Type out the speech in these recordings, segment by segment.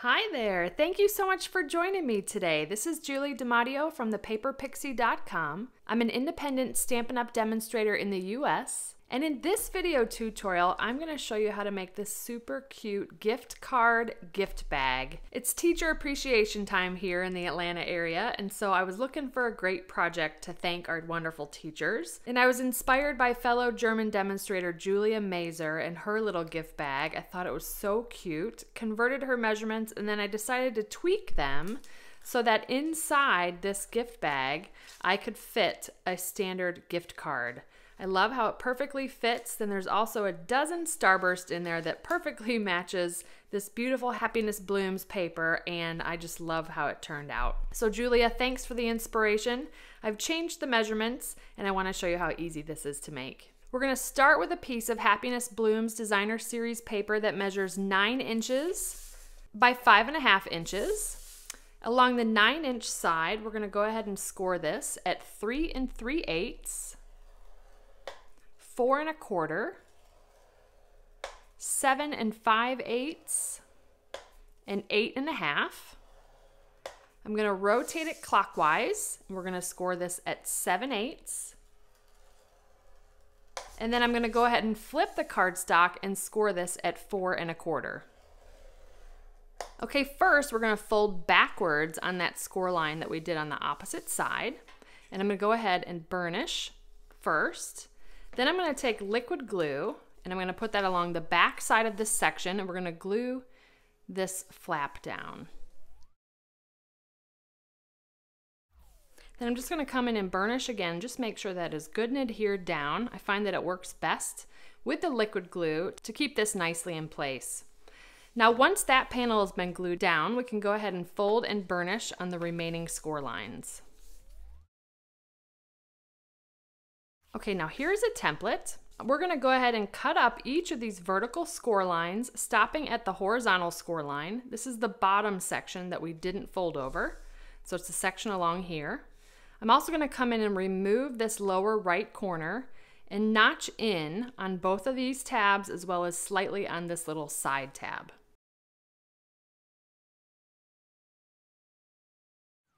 Hi there! Thank you so much for joining me today. This is Julie DiMatteo from thepaperpixie.com. I'm an independent Stampin' Up! Demonstrator in the US. And in this video tutorial, I'm going to show you how to make this super cute gift card gift bag. It's teacher appreciation time here in the Atlanta area, and so I was looking for a great project to thank our wonderful teachers. And I was inspired by fellow German demonstrator Julia Mazer and her little gift bag. I thought it was so cute, converted her measurements, and then I decided to tweak them so that inside this gift bag, I could fit a standard gift card. I love how it perfectly fits. Then there's also a dozen starburst in there that perfectly matches this beautiful Happiness Blooms paper, and I just love how it turned out. So Julia, thanks for the inspiration. I've changed the measurements, and I want to show you how easy this is to make. We're going to start with a piece of Happiness Blooms Designer Series paper that measures 9 inches by 5.5 inches. Along the 9-inch side, we're going to go ahead and score this at 3 3/8. 4 1/4, 7 5/8, and 8 1/2. I'm going to rotate it clockwise. We're going to score this at 7/8. And then I'm going to go ahead and flip the cardstock and score this at 4 1/4. Okay, first we're going to fold backwards on that score line that we did on the opposite side. And I'm going to go ahead and burnish first. Then I'm going to take liquid glue and I'm going to put that along the back side of this section, and we're going to glue this flap down. Then I'm just going to come in and burnish again, just make sure that is good and adhered down. I find that it works best with the liquid glue to keep this nicely in place. Now once that panel has been glued down, we can go ahead and fold and burnish on the remaining score lines. Okay, now here's a template. We're going to go ahead and cut up each of these vertical score lines, stopping at the horizontal score line. This is the bottom section that we didn't fold over, so it's the section along here. I'm also going to come in and remove this lower right corner and notch in on both of these tabs as well as slightly on this little side tab.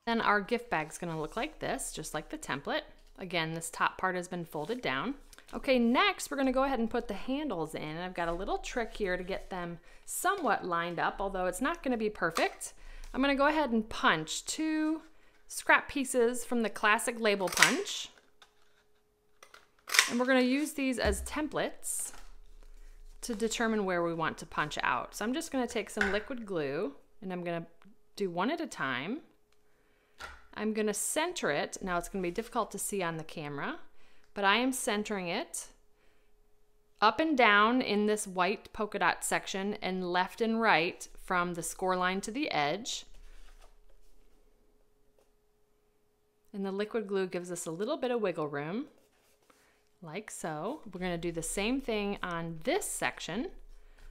Then our gift bag's going to look like this, just like the template. Again, this top part has been folded down. Okay, next we're going to go ahead and put the handles in. I've got a little trick here to get them somewhat lined up, although it's not going to be perfect. I'm going to go ahead and punch 2 scrap pieces from the classic label punch. And we're going to use these as templates to determine where we want to punch out. So I'm just going to take some liquid glue and I'm going to do one at a time. I'm going to center it. Now it's going to be difficult to see on the camera, but I am centering it up and down in this white polka dot section and left and right from the score line to the edge. And the liquid glue gives us a little bit of wiggle room, like so. We're going to do the same thing on this section.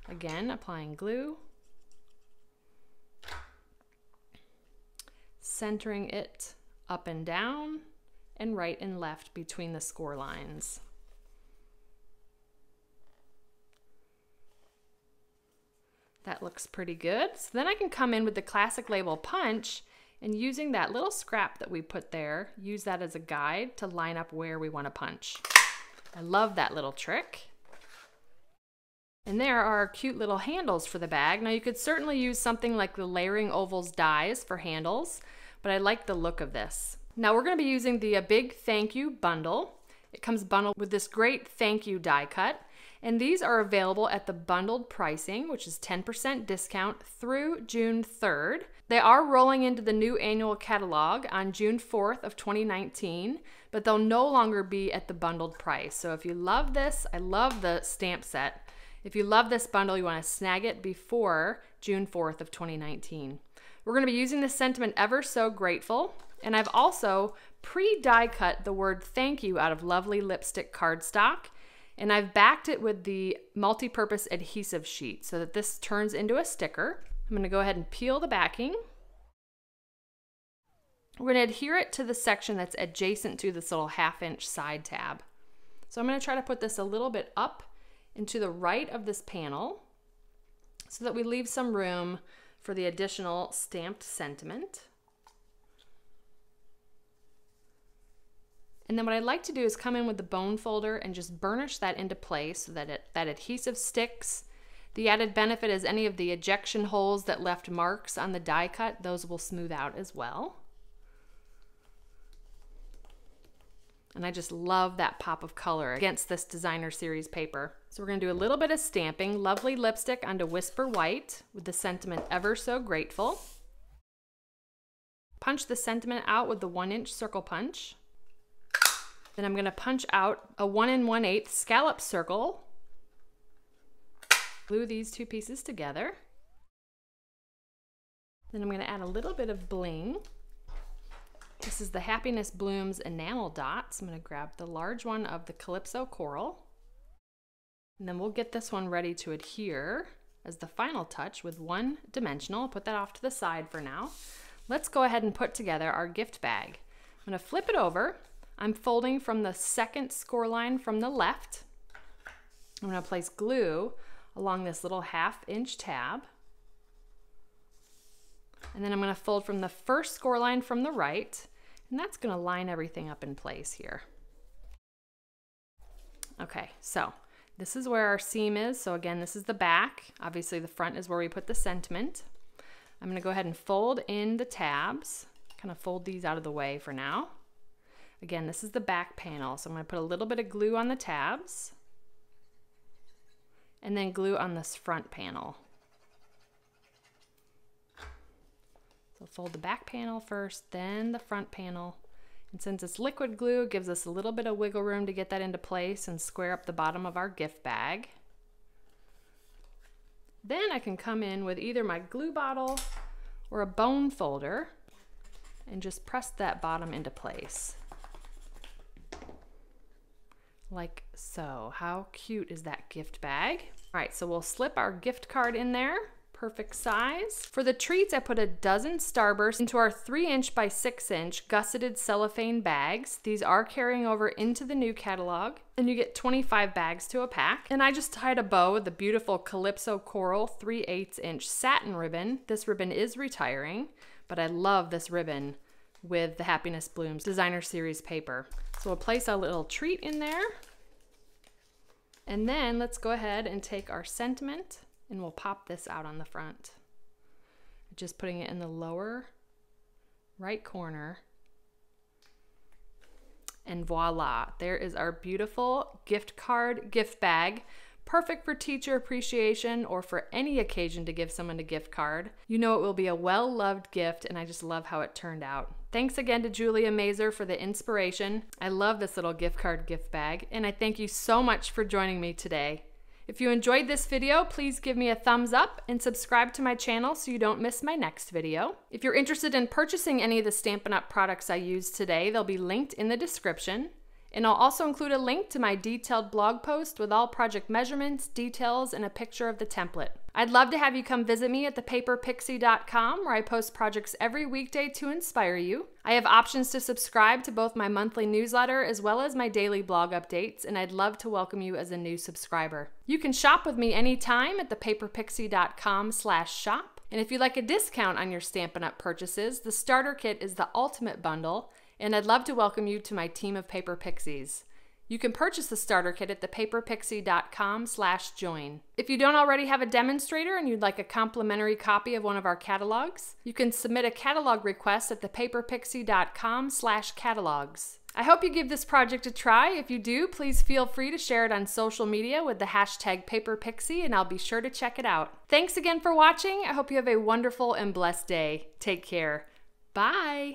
Again, applying glue. Centering it up and down and right and left between the score lines. That looks pretty good. So then I can come in with the classic label punch and using that little scrap that we put there, use that as a guide to line up where we want to punch. I love that little trick. And there are our cute little handles for the bag. Now you could certainly use something like the Layering Ovals dies for handles, but I like the look of this. Now we're going to be using the Big Thank You bundle. It comes bundled with this great thank you die cut, and these are available at the bundled pricing, which is 10% discount through June 3rd. They are rolling into the new annual catalog on June 4th of 2019, but they'll no longer be at the bundled price. So if you love this, I love the stamp set. If you love this bundle, you want to snag it before June 4th of 2019. We're going to be using the sentiment Ever So Grateful, and I've also pre-die cut the word thank you out of lovely lipstick cardstock, and I've backed it with the multi-purpose adhesive sheet so that this turns into a sticker. I'm going to go ahead and peel the backing. We're going to adhere it to the section that's adjacent to this little 1/2 inch side tab. So I'm going to try to put this a little bit up and to the right of this panel so that we leave some room for the additional stamped sentiment. And then what I'd like to do is come in with the bone folder and just burnish that into place so that that adhesive sticks. The added benefit is any of the ejection holes that left marks on the die cut, those will smooth out as well. And I just love that pop of color against this designer series paper. So we're gonna do a little bit of stamping, lovely lipstick onto Whisper White with the sentiment Ever So Grateful. Punch the sentiment out with the 1-inch circle punch. Then I'm gonna punch out a 1 1/8 scallop circle. Glue these two pieces together. Then I'm gonna add a little bit of bling. This is the Happiness Blooms enamel dots. I'm gonna grab the large one of the Calypso Coral. And then we'll get this one ready to adhere as the final touch with 1 dimensional. I'll put that off to the side for now. Let's go ahead and put together our gift bag. I'm gonna flip it over. I'm folding from the second score line from the left. I'm gonna place glue along this little 1/2-inch tab. And then I'm gonna fold from the first score line from the right, and that's gonna line everything up in place here. Okay, so this is where our seam is. So again, this is the back. Obviously the front is where we put the sentiment. I'm gonna go ahead and fold in the tabs, kind of fold these out of the way for now. Again, this is the back panel, so I'm going to put a little bit of glue on the tabs and then glue on this front panel. So fold the back panel first, then the front panel. And since it's liquid glue, it gives us a little bit of wiggle room to get that into place and square up the bottom of our gift bag. Then I can come in with either my glue bottle or a bone folder and just press that bottom into place. Like so. How cute is that gift bag? All right, so we'll slip our gift card in there. Perfect size. For the treats, I put a dozen Starbursts into our 3-inch by 6-inch gusseted cellophane bags. These are carrying over into the new catalog, and you get 25 bags to a pack. And I just tied a bow with the beautiful Calypso Coral 3/8-inch satin ribbon. This ribbon is retiring, but I love this ribbon with the Happiness Blooms designer series paper. So we'll place our little treat in there. And then let's go ahead and take our sentiment and we'll pop this out on the front. Just putting it in the lower right corner. And voila, there is our beautiful gift card gift bag. Perfect for teacher appreciation or for any occasion to give someone a gift card. You know it will be a well-loved gift, and I just love how it turned out. Thanks again to Julia Mazer for the inspiration. I love this little gift card gift bag, and I thank you so much for joining me today. If you enjoyed this video, please give me a thumbs up and subscribe to my channel so you don't miss my next video. If you're interested in purchasing any of the Stampin' Up! Products I used today, they'll be linked in the description. And I'll also include a link to my detailed blog post with all project measurements, details, and a picture of the template. I'd love to have you come visit me at thepaperpixie.com, where I post projects every weekday to inspire you. I have options to subscribe to both my monthly newsletter as well as my daily blog updates, and I'd love to welcome you as a new subscriber. You can shop with me anytime at thepaperpixie.com/shop. And if you'd like a discount on your Stampin' Up! Purchases, the starter kit is the ultimate bundle, and I'd love to welcome you to my team of Paper Pixies. You can purchase the starter kit at thepaperpixie.com/join. If you don't already have a demonstrator and you'd like a complimentary copy of one of our catalogs, you can submit a catalog request at thepaperpixie.com/catalogs. I hope you give this project a try. If you do, please feel free to share it on social media with the hashtag #PaperPixie, and I'll be sure to check it out. Thanks again for watching. I hope you have a wonderful and blessed day. Take care. Bye.